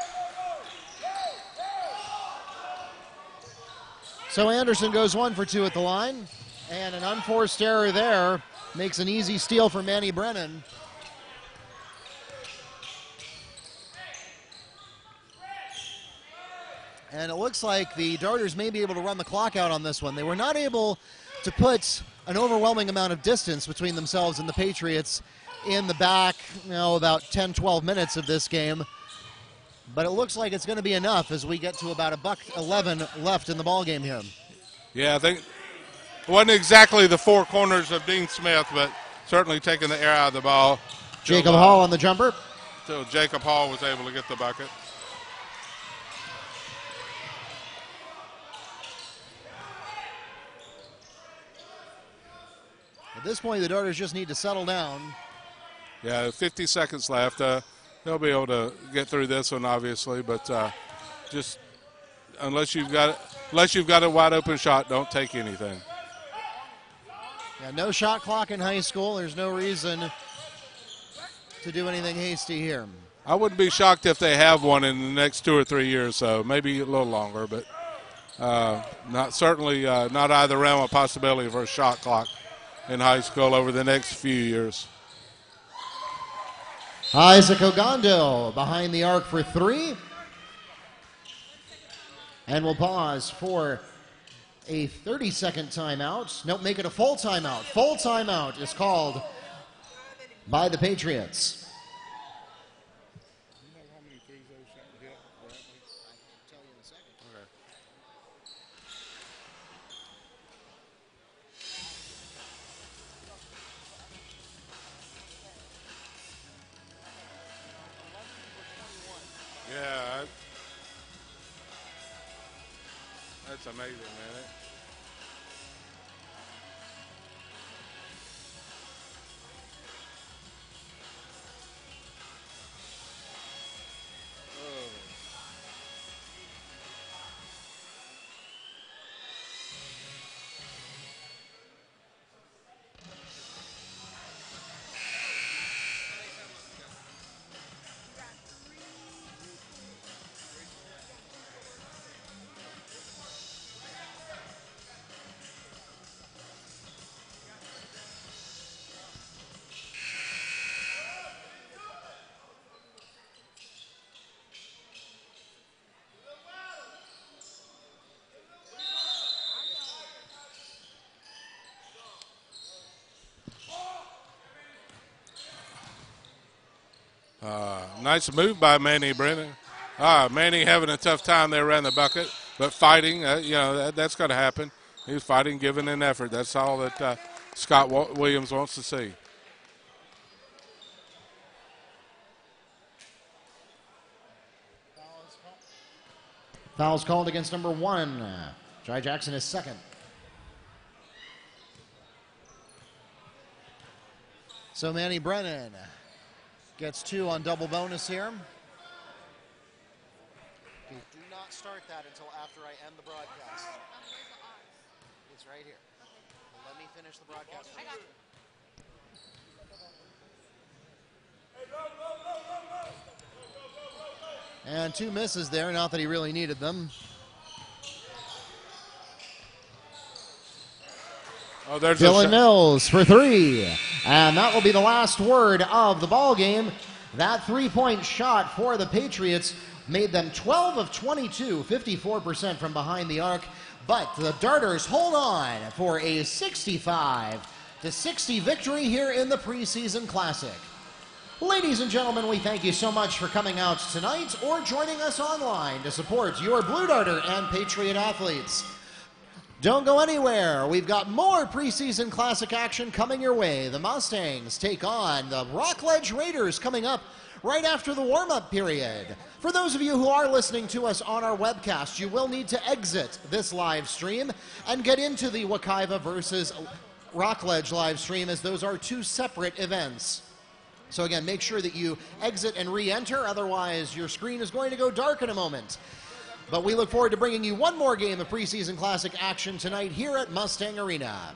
So Anderson goes 1 for 2 at the line, and an unforced error there makes an easy steal for Manny Brennan. And it looks like the Darters may be able to run the clock out on this one. They were not able to put an overwhelming amount of distance between themselves and the Patriots in the back, about 10, 12 minutes of this game. But it looks like it's going to be enough as we get to about $1:11 left in the ballgame here. Yeah, I think it wasn't exactly the 4 corners of Dean Smith, but certainly taking the air out of the ball. Jacob Hall on the jumper. Until Jacob Hall was able to get the bucket. At this point, the Darters just need to settle down. Yeah, 50 seconds left. They'll be able to get through this one, obviously, but just unless you've got a wide open shot, don't take anything. Yeah, no shot clock in high school. There's no reason to do anything hasty here. I wouldn't be shocked if they have one in the next 2 or 3 years, so maybe a little longer, but not out of the realm of possibility for a shot clock in high school over the next few years. Isaac Ogando behind the arc for 3. And we'll pause for a 30-second timeout. Nope, make it a full timeout. Full timeout is called by the Patriots. You know how many threes those hit, Brantley? I can tell you in a second. Okay. Yeah, that's amazing, man. Nice move by Manny Brennan. Manny having a tough time there around the bucket, but fighting, that's going to happen. He's fighting, giving an effort. That's all that Scott Williams wants to see. Fouls called against number 1. Jai Jackson is second. So Manny Brennan gets 2 on double bonus here. Okay, do not start that until after I end the broadcast. It's right here. Let me finish the broadcast. And 2 misses there, not that he really needed them. Oh, there's Dylan Mills for 3. And that will be the last word of the ball game. That 3-point shot for the Patriots made them 12 of 22, 54% from behind the arc. But the Darters hold on for a 65-60 victory here in the preseason classic. Ladies and gentlemen, we thank you so much for coming out tonight or joining us online to support your Blue Darter and Patriot athletes. Don't go anywhere. We've got more preseason classic action coming your way. The Mustangs take on the Rockledge Raiders coming up right after the warm-up period. For those of you who are listening to us on our webcast, you will need to exit this live stream and get into the Wekiva versus Rockledge live stream, as those are 2 separate events. So again, make sure that you exit and re-enter, otherwise your screen is going to go dark in a moment. But we look forward to bringing you one more game of preseason classic action tonight here at Mustang Arena.